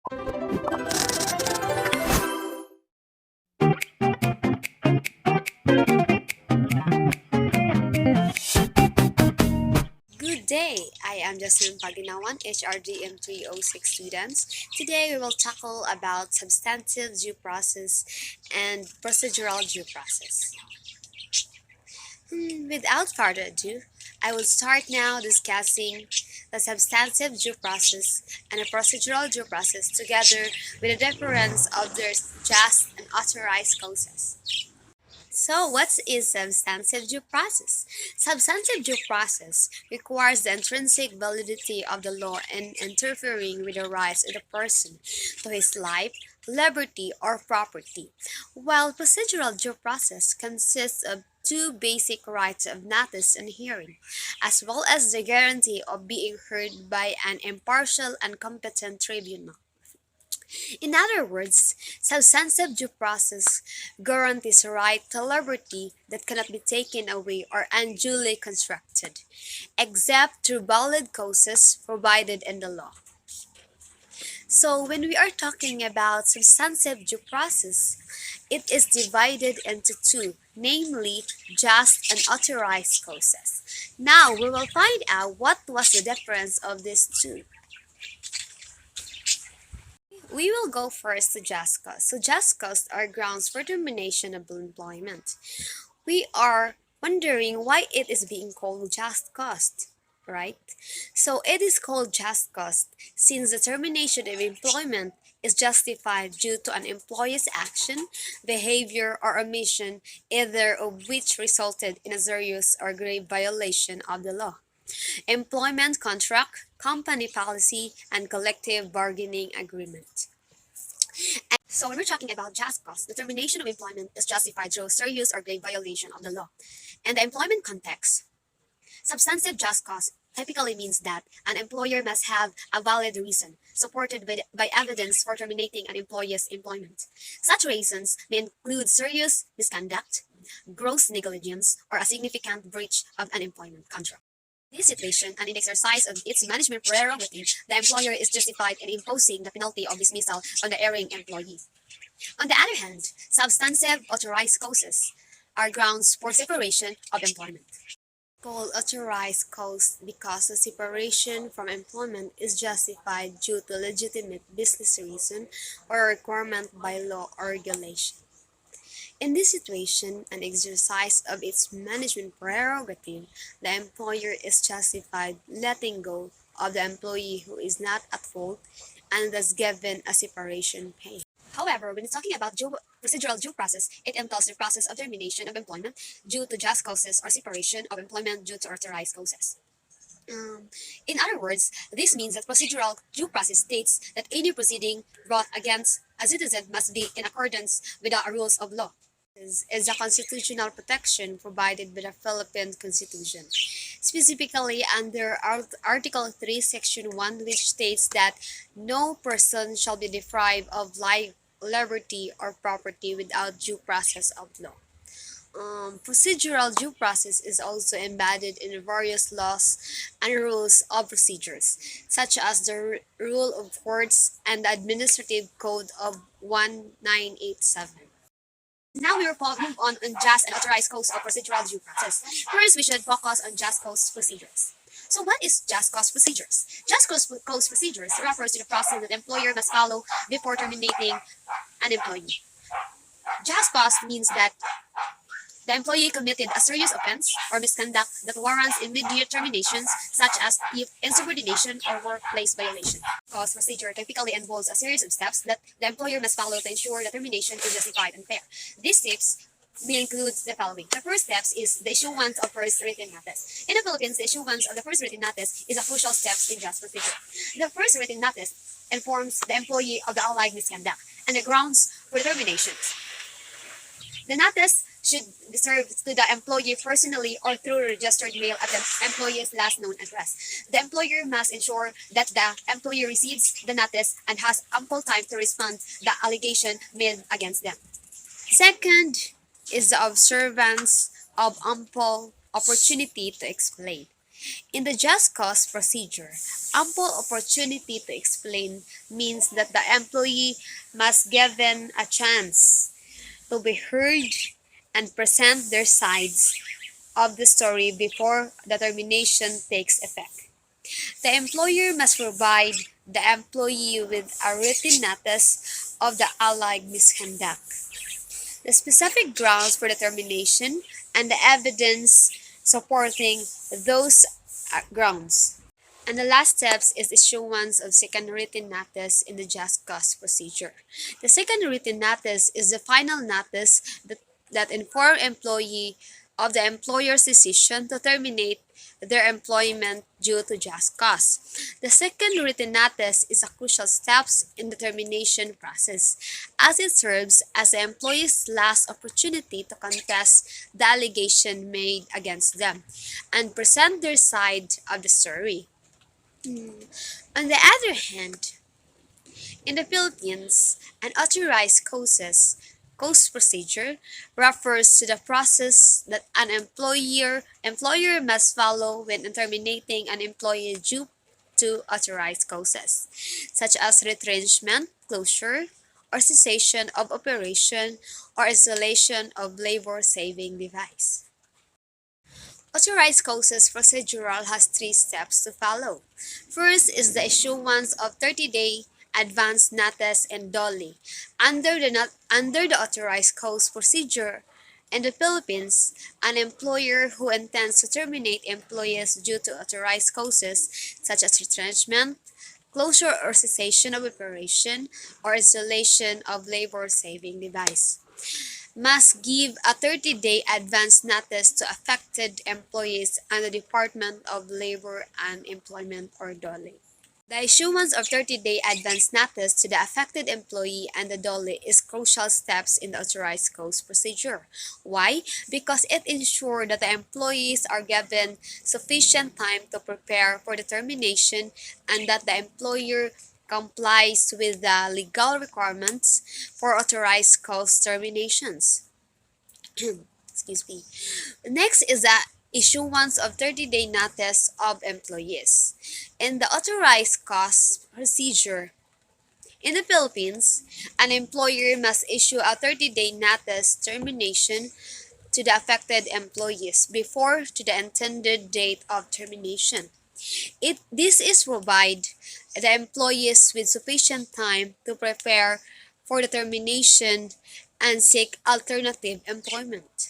Good day! I am Jasmine Paginawan, HRGM 306 students. Today we will tackle about substantive due process and procedural due process. Without further ado, I will start now discussing the substantive due process and the procedural due process together with the difference of their just and authorized causes. So, what is substantive due process? Substantive due process requires the intrinsic validity of the law in interfering with the rights of the person to his life, liberty, or property, while procedural due process consists of two basic rights of notice and hearing, as well as the guarantee of being heard by an impartial and competent tribunal. In other words, substantive due process guarantees a right to liberty that cannot be taken away or unduly constructed, except through valid causes provided in the law. So, when we are talking about substantive due process, it is divided into two, namely just and authorized causes. Now, we will find out what was the difference of these two. We will go first to just cause. So just cause are grounds for termination of employment. We are wondering why it is being called just cause, right? So it is called just cause since the termination of employment is justified due to an employee's action, behavior, or omission, either of which resulted in a serious or grave violation of the law, employment contract, company policy, and collective bargaining agreement. So when we're talking about just cause, the termination of employment is justified through serious or grave violation of the law. In the employment context, substantive just cause typically means that an employer must have a valid reason supported by evidence for terminating an employee's employment. Such reasons may include serious misconduct, gross negligence, or a significant breach of an employment contract. In this situation, and in exercise of its management prerogative, the employer is justified in imposing the penalty of dismissal on the erring employee. On the other hand, substantive authorized causes are grounds for separation of employment. Called authorized cause because the separation from employment is justified due to legitimate business reason or a requirement by law or regulation. In this situation, an exercise of its management prerogative, the employer is justified letting go of the employee who is not at fault and thus given a separation pay. However, when talking about procedural due process, it entails the process of termination of employment due to just causes or separation of employment due to authorized causes. In other words, this means that procedural due process states that any proceeding brought against a citizen must be in accordance with the rules of law. Is the constitutional protection provided by the Philippine Constitution, specifically under Article 3, Section 1, which states that no person shall be deprived of life, liberty, or property without due process of law. Procedural due process is also embedded in various laws and rules of procedures, such as the Rule of Courts and the Administrative Code of 1987. Now we will move on just and authorized cause of procedural due process. First, we should focus on just cause procedures. So what is just cause procedures? Just cause procedures refers to the process that the employer must follow before terminating an employee. Just cause means that the employee committed a serious offense or misconduct that warrants immediate terminations, such as insubordination or workplace violation. Cause procedure typically involves a series of steps that the employer must follow to ensure the termination is justified and fair. These steps may include the following. The first steps is the issuance of first written notice. In the Philippines, the issuance of the first written notice is a crucial step in just procedure. The first written notice informs the employee of the alleged misconduct and the grounds for termination. The notice should be served to the employee personally or through registered mail at the employee's last known address. The employer must ensure that the employee receives the notice and has ample time to respond to the allegation made against them. Second is the observance of ample opportunity to explain. In the just cause procedure, ample opportunity to explain means that the employee must given a chance to be heard and present their sides of the story before the termination takes effect. The employer must provide the employee with a written notice of the alleged misconduct, the specific grounds for the termination, and the evidence supporting those grounds. And the last steps is issuance of second written notice in the just cause procedure. The second written notice is the final notice that inform employee of the employer's decision to terminate their employment due to just cause. The second written notice is a crucial step in the termination process, as it serves as the employee's last opportunity to contest the allegation made against them and present their side of the story. On the other hand, in the Philippines, an authorized cause procedure refers to the process that an employer must follow when terminating an employee due to authorized causes, such as retrenchment, closure, or cessation of operation or installation of labor-saving device. Authorized causes procedural has three steps to follow. First is the issuance of 30-day advance notice and dolly. Under the authorized cause procedure in the Philippines, an employer who intends to terminate employees due to authorized causes such as retrenchment, closure or cessation of operation, or installation of labor-saving device must give a 30-day advance notice to affected employees and the Department of Labor and Employment or DOLE. The issuance of 30-day advance notice to the affected employee and the DOLE is crucial steps in the authorized cause procedure. Why? Because it ensures that the employees are given sufficient time to prepare for the termination and that the employer complies with the legal requirements for authorized cause terminations. Excuse me. Next is the issuance of 30-day notice of employees. In the authorized cause procedure in the Philippines, an employer must issue a 30-day notice termination to the affected employees before to the intended date of termination. This is provide the employees with sufficient time to prepare for the termination and seek alternative employment.